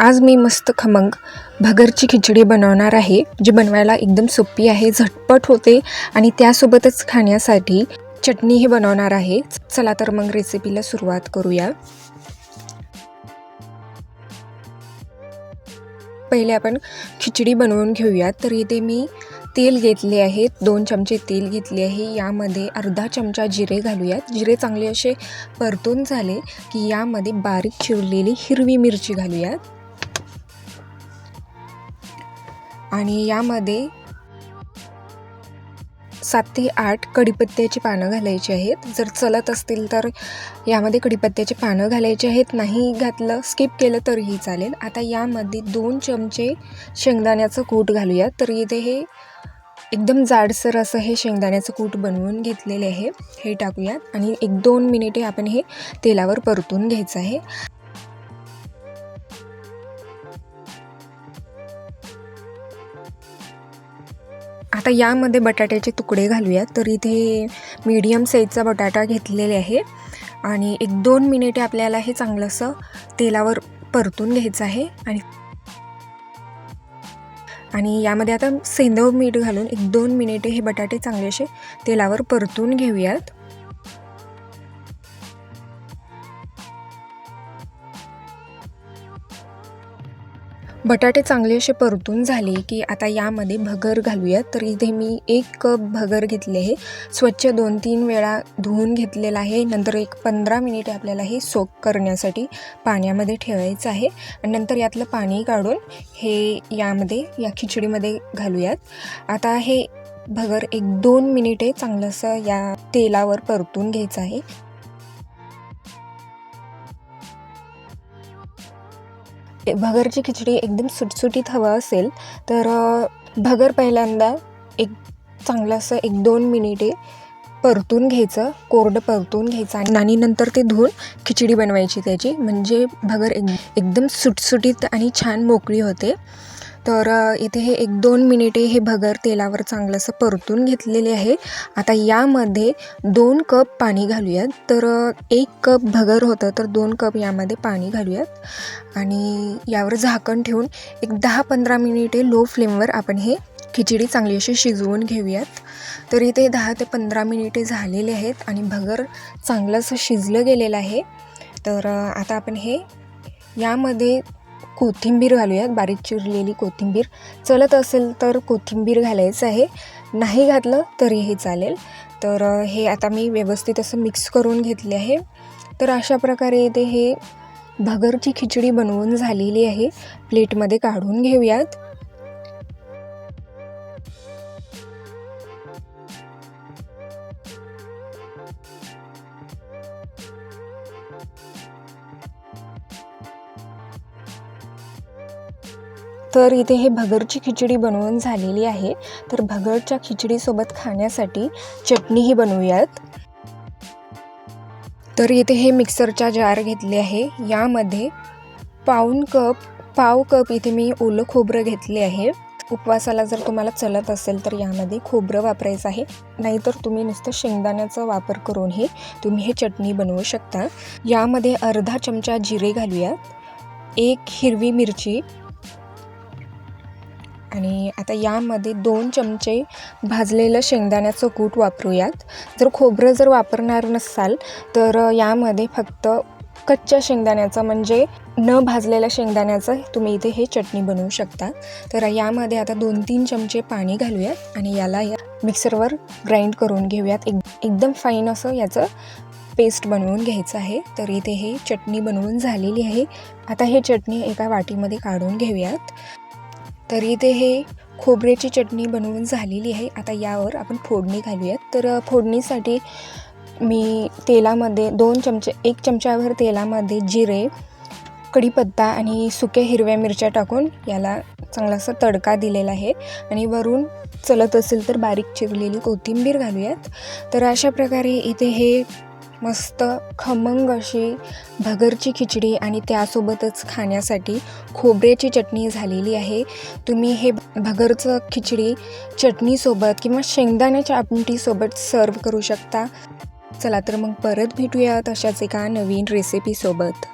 आज मी मस्त खमंग भगरची खिचडी बनवणार आहे, जी बनवायला एकदम सोपी आहे, झटपट होते आणि त्यासोबतच खाण्यासाठी चटणीही बनवणार आहे. चला तर मग रेसिपीला सुरुवात करूया. पहिले आपण खिचडी बनवून घेऊया. तर इथे मी तेल घेतले आहे, 2 चमचे तेल घेतले आहे. यामध्ये अर्धा चमचा जिरे घालूयात. जिरे चांगले असे परतून झाले की यामध्ये बारीक चिरलेली हिरवी मिरची घालूयात आणि यामध्ये 7 ते 8 कढीपत्त्याची पानं घालायची आहेत. जर चलत असतील तर यामध्ये कढीपत्त्याची पानं घालायची आहेत, नाही घातलं स्किप केलं तरीही चालेल. आता यामध्ये 2 चमचे शेंगदाण्याचं कूट घालूयात. तर इथे हे एकदम जाडसर असं हे शेंगदाण्याचं कूट बनवून घेतलेले आहे, हे टाकूयात आणि 1-2 मिनिटे आपण हे तेलावर परतून घ्यायचं आहे. आता यामध्ये बटाट्याचे तुकडे घालूयात. तर इथे मीडियम साईजचा बटाटा घेतलेले आहे आणि 1-2 मिनिटे आपल्याला हे चांगलंसं तेलावर परतून घ्यायचं आहे. आणि यामध्ये आता सेंधव मीठ घालून 1-2 मिनिटे हे बटाटे चांगले असे तेलावर परतून घेऊयात. बटाटे चांगले असे परतून झाले की आता यामध्ये भगर घालूयात. तर इथे मी 1 कप भगर घेतले आहे, स्वच्छ 2-3 वेळा धुवून घेतलेला आहे. नंतर 15 मिनिटे आपल्याला हे सोक करण्यासाठी पाण्यामध्ये ठेवायचं आहे आणि नंतर यातलं पाणी काढून हे या खिचडीमध्ये घालूयात. आता हे भगर 1-2 मिनिटे चांगलंसं या तेलावर परतून घ्यायचं आहे. भगरची खिचडी एकदम सुटसुटीत हवं असेल तर भगर पहिल्यांदा चांगलं असं 1-2 मिनिटे परतून घ्यायचं, कोरडं परतून घ्यायचं आणि नंतर ते धुवून खिचडी बनवायची त्याची, म्हणजे भगर एकदम सुटसुटीत आणि छान मोकळी होते. तर इथे हे 1-2 मिनिटे हे भगर तेलावर चांगलं असं परतून घेतलेले आहे. आता यामध्ये 2 कप पाणी घालूयात. तर 1 कप भगर होतं तर 2 कप यामध्ये पाणी घालूयात आणि यावर झाकण ठेवून 10-15 मिनिटे लो फ्लेमवर आपण हे खिचडी चांगली अशी शिजवून घेऊयात. तर इथे 10 ते 15 मिनिटे झालेले आहेत आणि भगर चांगलं असं शिजलं गेलेलं आहे. तर आता आपण यामध्ये कोथिंबीर घालूयात, बारीक चिरलेली कोथिंबीर. चलत असेल तर कोथिंबीर घालायचं आहे, नाही घातलं तरीही चालेल. तर हे आता मी व्यवस्थित असं मिक्स करून घेतले आहे. तर अशा प्रकारे इथे हे भगरची खिचडी बनवून झालेली आहे. प्लेटमध्ये काढून घेऊयात. तर इथे हे भगरची खिचडी बनवून झालेली आहे. तर भगरच्या खिचडीसोबत खाण्यासाठी चटणीही बनवूयात. तर इथे हे मिक्सरचा जार घेतले आहे. यामध्ये पाव कप इथे मी ओलं खोबरं घेतले आहे. उपवासाला जर तुम्हाला चलत असेल तर यामध्ये खोबरं वापरायचं आहे, नाहीतर तुम्ही नुसतं शेंगदाण्याचा वापर करूनही तुम्ही हे चटणी बनवू शकता. यामध्ये अर्धा चमचा जिरे घालूयात, 1 हिरवी मिरची आणि आता यामध्ये 2 चमचे भाजलेलं शेंगदाण्याचं कूट वापरूयात. जर खोबरं वापरणार नसाल तर यामध्ये फक्त कच्च्या शेंगदाण्याचं, म्हणजे न भाजलेल्या शेंगदाण्याचं तुम्ही इथे हे चटणी बनवू शकता. तर यामध्ये आता 2-3 चमचे पाणी घालूयात आणि याला मिक्सरवर ग्राइंड करून घेऊयात. एकदम फाईन असं याचं पेस्ट बनवून घ्यायचं आहे. तर इथे हे चटणी बनवून झालेली आहे. आता हे चटणी एका वाटीमध्ये काढून घेऊयात. तर इथे हे खोबऱ्याची चटणी बनवून झालेली आहे. आता यावर आपण फोडणी घालूयात. तर फोडणीसाठी मी तेलामध्ये 1 चमच्यावर तेलामध्ये जिरे, कढीपत्ता आणि सुक्या हिरव्या मिरच्या टाकून याला चांगलासा तडका दिलेला आहे आणि वरून चलत असेल तर बारीक चिरलेली कोथिंबीर घालूयात. तर अशा प्रकारे इथे हे मस्त खमंग अशी भगरची खिचडी आणि त्यासोबतच खाण्यासाठी खोबऱ्याची चटणी झालेली आहे. तुम्ही हे भगरचं खिचडी चटणीसोबत किंवा शेंगदाण्याच्या आमटीसोबत सर्व करू शकता. चला तर मग परत भेटूयात अशाच एका नवीन रेसिपीसोबत.